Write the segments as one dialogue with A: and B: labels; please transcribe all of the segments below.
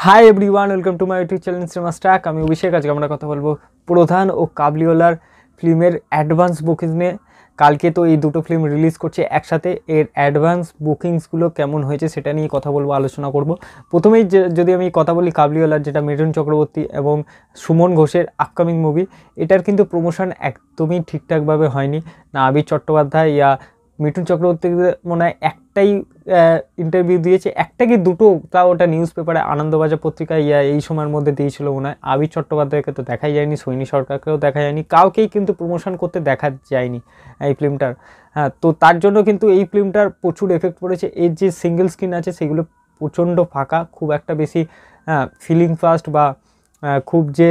A: Hi everyone, welcome to my YouTube channel cinema stack. আমি অভিষেক। আজকে আমরা কথা বলবো প্রধান ও কাবলিওয়ালার ফিল্মের অ্যাডভান্স বুকিং নিয়ে। কালকে তো এই দুটো ফিল্ম রিলিজ করছে একসাথে, এর অ্যাডভান্স বুকিংসগুলো কেমন হয়েছে সেটা নিয়ে কথা বলবো, আলোচনা করব। প্রথমেই যদি আমি কথা বলি কাবলিওয়ালার, যেটা মিঠুন চক্রবর্তী এবং সুমন ঘোষের আপকামিং মুভি, এটার কিন্তু প্রমোশন একদমই ঠিকঠাকভাবে হয়নি। না আবির চট্টোপাধ্যায় ইয়া মিঠুন চক্রবর্তী মনে হয় একটাই ইন্টারভিউ দিয়েছে, একটা কি দুটো, তাও ওটা নিউজ পেপারে আনন্দবাজার পত্রিকায় এই সময়ের মধ্যে দিয়েছিল মনে হয়। আবির চট্টোপাধ্যায়কে তো দেখাই যায়নি, সৈনী সরকারকেও দেখা যায়নি, কাউকেই কিন্তু প্রমোশন করতে দেখা যায়নি এই ফিল্মটার। হ্যাঁ, তো তার জন্য কিন্তু এই ফিল্মটার প্রচুর এফেক্ট পড়েছে। এর যে সিঙ্গেল স্ক্রিন আছে সেগুলো প্রচণ্ড ফাঁকা, খুব একটা বেশি ফিলিং ফাস্ট বা খুব যে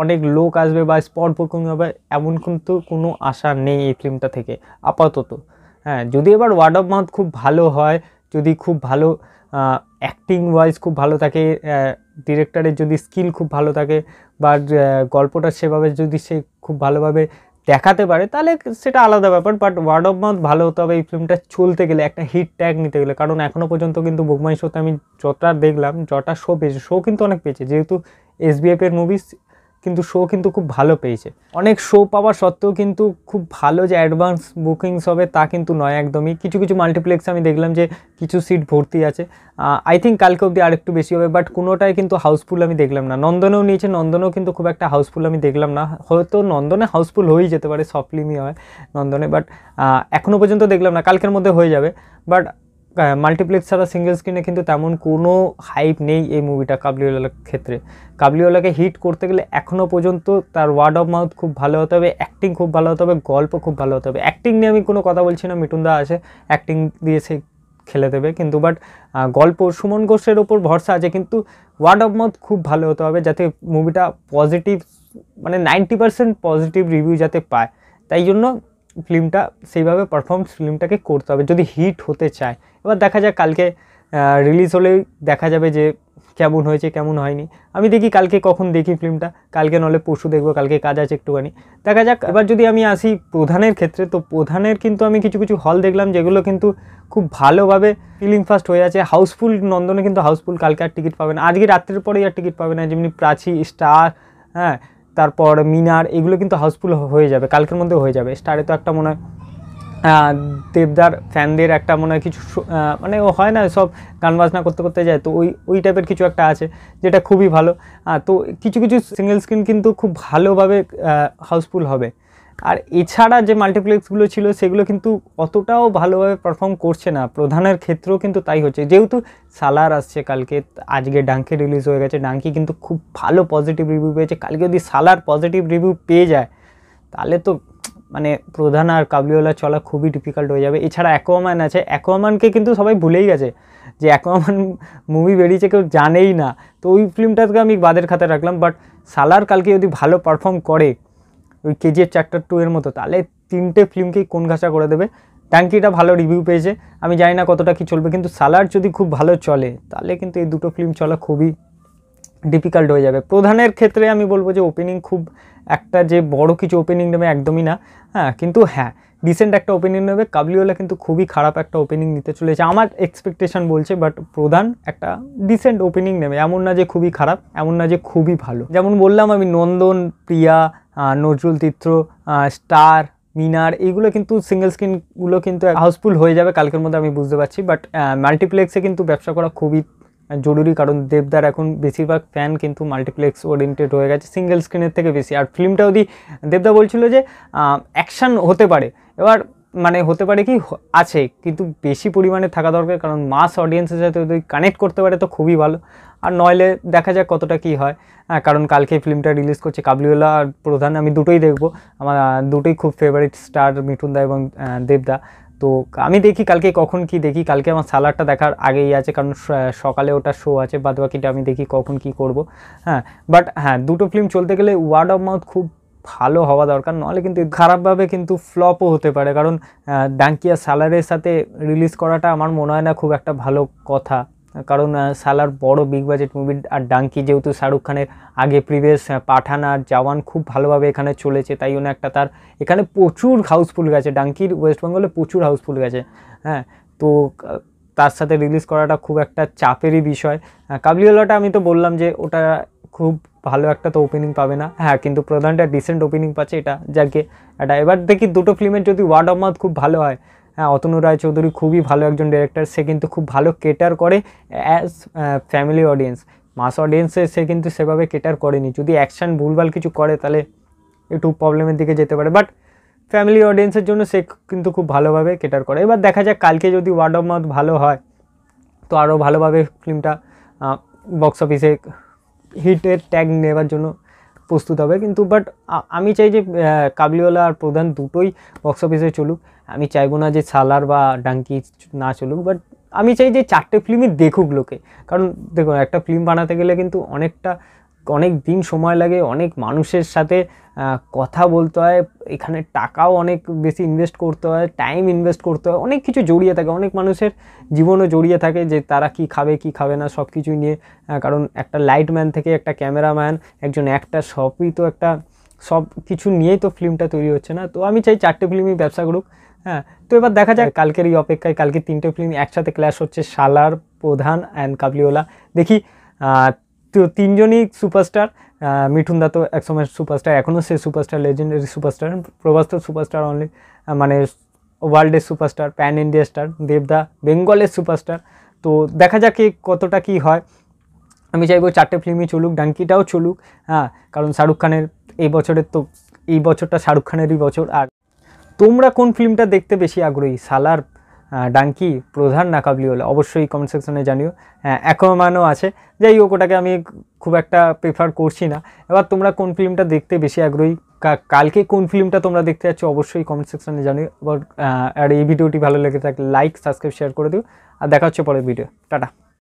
A: অনেক লোক আসবে বা স্পট বুকিং হবে এমন কিন্তু কোনো আশা নেই এই ফিল্মটা থেকে আপাতত। হ্যাঁ, যদি এবার ওয়ার্ড অফ মাউথ খুব ভালো হয়, যদি খুব ভালো অ্যাক্টিং ওয়াইজ খুব ভালো থাকে, ডিরেক্টরের যদি স্কিল খুব ভালো থাকে বা গল্পটা সেভাবে যদি সে খুব ভালোভাবে দেখাতে পারে, তাহলে সেটা আলাদা ব্যাপার। বাট ওয়ার্ড অফ মাউথ ভালো হতে হবে এই ফিল্মটা চলতে গেলে, একটা হিট ট্যাগ নিতে গেলে। কারণ এখনও পর্যন্ত কিন্তু বুক মাই শোতে আমি যতটা দেখলাম, যটা শো পেয়েছে, শো কিন্তু অনেক পেয়েছে, যেহেতু এসবিএফের মুভিস, কিন্তু শো কিন্তু খুব ভালো পেয়েছে। অনেক শো পাওয়া সত্ত্বেও কিন্তু খুব ভালো যে অ্যাডভান্স বুকিংস হবে তা কিন্তু নয় একদমই। কিছু কিছু মাল্টিপ্লেক্স আমি দেখলাম যে কিছু সিট ভর্তি আছে। আই থিঙ্ক কালকে অবধি আরেকটু বেশি হবে, বাট কোনোটাই কিন্তু হাউসফুল আমি দেখলাম না। নন্দনেও নিয়েছে, নন্দনেও কিন্তু খুব একটা হাউসফুল আমি দেখলাম না। হয়তো নন্দনে হাউসফুল হয়েই যেতে পারে, সব ফিল্মই হয় নন্দনে, বাট এখনও পর্যন্ত দেখলাম না। কালকের মধ্যে হয়ে যাবে, বাট মাল্টিপ্লেক্স ছাড়া সিঙ্গেল স্ক্রিনে কিন্তু তেমন কোনো হাইপ নেই এই মুভিটা কাবলিওয়ালার ক্ষেত্রে। কাবলিওয়ালাকে হিট করতে গেলে এখনও পর্যন্ত তার ওয়ার্ড অফ মাউথ খুব ভালো হতে হবে, অ্যাক্টিং খুব ভালো হতে হবে, গল্প খুব ভালো হতে হবে। অ্যাক্টিং নিয়ে আমি কোনো কথা বলছি না, মিঠুনদা আছে, অ্যাক্টিং দিয়ে সে খেলে দেবে, কিন্তু বাট গল্প সুমন ঘোষের ওপর ভরসা আছে, কিন্তু ওয়ার্ড অফ মাউথ খুব ভালো হতে হবে যাতে মুভিটা পজিটিভ, মানে 90% পজিটিভ রিভিউ যাতে পায়। তাই জন্য ফিল্মটা সেইভাবে পারফরমেন্স ফিল্মটাকে করতে হবে যদি হিট হতে চায়। এবার দেখা যাক, কালকে রিলিজ হলেই দেখা যাবে যে কেমন হয়েছে কেমন হয়নি। আমি দেখি কালকে কখন দেখি ফিল্মটা, কালকে নলে পরশু দেখবো, কালকে কাজ আছে একটুখানি, দেখা যাক। এবার যদি আমি আসি প্রধানের ক্ষেত্রে, তো প্রধানের কিন্তু আমি কিছু কিছু হল দেখলাম যেগুলো কিন্তু খুব ভালোভাবে ফিলিং ফাস্ট হয়ে আছে। হাউসফুল নন্দনে কিন্তু হাউসফুল, কালকে আর টিকিট পাবে না, আজকে রাত্রের পরেই আর টিকিট পাবে না। যেমনি প্রাচী, স্টার, হ্যাঁ, তারপর মিনার, এগুলো কিন্তু হাউসফুল হয়ে যাবে, কালকের মধ্যে হয়ে যাবে। স্টারে তো একটা মনে হয় দেবদার ফ্যানদের একটা মনে হয় কিছু মানে ও হয় না, সব গান বাজনা করতে করতে যায়, তো ওই টাইপের কিছু একটা আছে যেটা খুবই ভালো। তো কিছু কিছু সিঙ্গেল স্ক্রিন কিন্তু খুব ভালোভাবে হাউসফুল হবে। আর এছাড়া যে মাল্টিপ্লেক্সগুলো ছিল সেগুলো কিন্তু অতটাও ভালোভাবে পারফর্ম করছে না। প্রধানের ক্ষেত্রেও কিন্তু তাই হচ্ছে, যেহেতু সালার আসছে কালকে, আজকে ডাঙ্কি রিলিজ হয়ে গেছে, ডাঙ্কি কিন্তু খুব ভালো পজিটিভ রিভিউ পেয়েছে। কালকে যদি সালার পজিটিভ রিভিউ পেয়ে যায় তাহলে তো মানে প্রধান আর কাবলিওয়ালা চলা খুবই ডিফিকাল্ট হয়ে যাবে। এছাড়া অ্যাকোয়াম্যান আছে, অ্যাকোয়াম্যানকে কিন্তু সবাই ভুলেই গেছে যে অ্যাকোয়াম্যান মুভি বেরিয়েছে, কেউ জানেই না, তো ওই ফিল্মটাকে আমি বাদের খাতায় রাখলাম। বাট সালার কালকে যদি ভালো পারফর্ম করে ওই কেজিএফ চ্যাপ্টার 2 এর মতো, তাহলে তিনটে ফিল্মকেই কোন ঘাসা করে দেবে। ডাঙ্কিটা ভালো রিভিউ পেয়েছে, আমি জানি না কতটা কি চলবে, কিন্তু সালার যদি খুব ভালো চলে তাহলে কিন্তু এই দুটো ফিল্ম চলা খুবই ডিফিকাল্ট হয়ে যাবে। প্রধানের ক্ষেত্রে আমি বলবো যে ওপেনিং খুব একটা যে বড় কিছু ওপেনিং নেবে একদমই না, হ্যাঁ, কিন্তু হ্যাঁ ডিসেন্ট একটা ওপেনিং নেবে। কাবলিওয়ালা কিন্তু খুবই খারাপ একটা ওপেনিং নিতে চলেছে আমার এক্সপেকটেশন বলছে, বাট প্রধান একটা ডিসেন্ট ওপেনিং নেবে, এমন না যে খুবই খারাপ, এমন না যে খুবই ভালো। যেমন বললাম আমি, নন্দন, প্রিয়া, নজরুল তীর্থ, স্টার, মিনার, এইগুলো কিন্তু সিঙ্গেল স্ক্রিনগুলো কিন্তু হাউসফুল হয়ে যাবে কালকের মধ্যে, আমি বুঝতে পারছি। বাট মাল্টিপ্লেক্সে কিন্তু ব্যবসা করা খুবই জরুরি, কারণ দেবদার এখন বেশিরভাগ ফ্যান কিন্তু মাল্টিপ্লেক্স ওরিয়েন্টেড হয়ে গেছে সিঙ্গেল স্ক্রিনের থেকে বেশি। আর ফিল্মটা যদি দেবদা বলছিল যে অ্যাকশান হতে পারে, এবার মানে হতে পারে কি আছে, কিন্তু বেশি পরিমাণে থাকা দরকার, কারণ মাস অডিয়েন্সের সাথে যদি কানেক্ট করতে পারে তো খুবই ভালো। আর নইলে দেখা যাক কতটা কী হয়, কারণ কালকে ফিল্মটা রিলিজ করছে কাবলিওয়ালা আর প্রধান, আমি দুটোই দেখবো, আমার দুটোই খুব ফেভারিট স্টার, মিঠুনদা এবং দেবদা। তো আমি দেখি কালকে কখন কি দেখি, কালকে আমার সালারটা দেখার আগেই আছে, কারণ সকালে ওটা শো আছে, বাদবাকিটা আমি দেখি কখন কি করব। হ্যাঁ, বাট হ্যাঁ, দুটো ফিল্ম চলতে গেলে ওয়ার্ড অফ মাউথ খুব ভালো হওয়া দরকার, নাহলে কিন্তু খারাপভাবে কিন্তু ফ্লপও হতে পারে। কারণ ডাঙ্কি আর সালারের সাথে রিলিজ করাটা আমার মনে হয় না খুব একটা ভালো কথা, কারণ সালার বড় বিগ বাজেট মুভি, আর ডাঙ্কি যেহেতু শাহরুখ খানের আগে প্রিভিয়াস পাঠান আর জওয়ান খুব ভালোভাবে এখানে চলেছে, তাই জন্য একটা তার এখানে প্রচুর হাউসফুল গেছে, ডাঙ্কির ওয়েস্ট বেঙ্গলে প্রচুর হাউসফুল গেছে। হ্যাঁ, তো তার সাথে রিলিজ করাটা খুব একটা চাপেরই বিষয়। কাবুলিওয়ালাটা আমি তো বললাম যে ওটা খুব ভালো একটা তো ওপেনিং পাবে না, হ্যাঁ কিন্তু প্রধানটা ডিসেন্ট ওপেনিং পাচ্ছে, এটা যাকে এটা এবার দেখি দুটো ফিল্মের যদি ওয়ার্ড অফ মাউথ খুব ভালো হয়। হ্যাঁ, অতনু রায়চৌধুরী খুবই ভালো একজন ডিরেক্টর, সে কিন্তু খুব ভালো কেটার করে অ্যাজ ফ্যামিলি অডিয়েন্স। মাস অডিয়েন্সে সে কিন্তু সেভাবে কেটার করেনি, যদি অ্যাকশান ভুলভাল কিছু করে তাহলে একটু প্রবলেমের দিকে যেতে পারে, বাট ফ্যামিলি অডিয়েন্সের জন্য সে কিন্তু খুব ভালোভাবে কেটার করে। এবার দেখা যাক কালকে যদি ওয়ার্ড অফ মাউথ ভালো হয় তো আরও ভালোভাবে ফিল্মটা বক্স অফিসে হিটের ট্যাগ নেওয়ার জন্য প্রস্তুত হবে। কিন্তু বাট আমি চাই যে কাবুলিওয়ালা আর প্রধান দুটোই বক্স অফিসে চলুক। আমি চাইবো না যে সালার বা ডাঙ্কি না চলুক, বাট আমি চাই যে 4টে ফিল্মই দেখুক লোকে। কারণ দেখুন, একটা ফিল্ম বানাতে গেলে কিন্তু অনেক দিন সময় লাগে, অনেক মানুষের সাথে কথা বলতে হয়, এখানে টাকাও অনেক বেশি ইনভেস্ট করতে হয়, টাইম ইনভেস্ট করতে হয়, অনেক কিছু জড়িয়ে থাকে, অনেক মানুষের জীবনও জড়িয়ে থাকে যে তারা কি খাবে কি খাবে না সব কিছুই নিয়ে। কারণ একটা লাইটম্যান থেকে একটা ক্যামেরাম্যান, একজন অ্যাক্টর, সবই তো একটা সব কিছু নিয়েই তো ফিল্মটা তৈরি হচ্ছে না। তো আমি চাই 4টে ফিল্মই ব্যবসা করুক। হ্যাঁ, তো এবার দেখা যায় কালকের এই অপেক্ষায়, কালকে 3টে ফিল্ম একসাথে ক্ল্যাশ হচ্ছে, সালার, প্রধান অ্যান্ড কাবুলিওয়ালা। দেখি তো 3জনই সুপারস্টার। মিঠুন দা তো একসময় সুপারস্টার, এখনও সে সুপারস্টার, লেজেন্ডারি সুপারস্টার। প্রভাস তো সুপারস্টার অনলি, মানে ওয়ার্ল্ডের সুপারস্টার, প্যান ইন্ডিয়া স্টার। দেবদা বেঙ্গলের সুপারস্টার। তো দেখা যাক কতটা কি হয়। আমি চাইবো 4টে ফিল্মই চলুক, ডাঙ্কিটাও চলুক। হ্যাঁ, কারণ শাহরুখ খানের এই বছরটা শাহরুখ খানেরই বছর। আর তোমরা কোন ফিল্মটা দেখতে বেশি আগ্রহী, সালার, ডাঙ্কি, প্রধান না কাবুলিওয়ালা? অবশ্যই কমেন্ট সেকশনে জানিও। হ্যাঁ, অ্যাকোয়াম্যানও আছে, যাই হোক ওটাকে আমি খুব একটা প্রেফার করছি না। এবার তোমরা কোন ফিল্মটা দেখতে বেশি আগ্রহী, কালকে কোন ফিল্মটা তোমরা দেখতে যাচ্ছ অবশ্যই কমেন্ট সেকশনে জানিও। আর এই ভিডিওটি ভালো লেগে থাকলে লাইক, সাবস্ক্রাইব, শেয়ার করে দিও। আর দেখা হচ্ছে পরের ভিডিও। টাটা।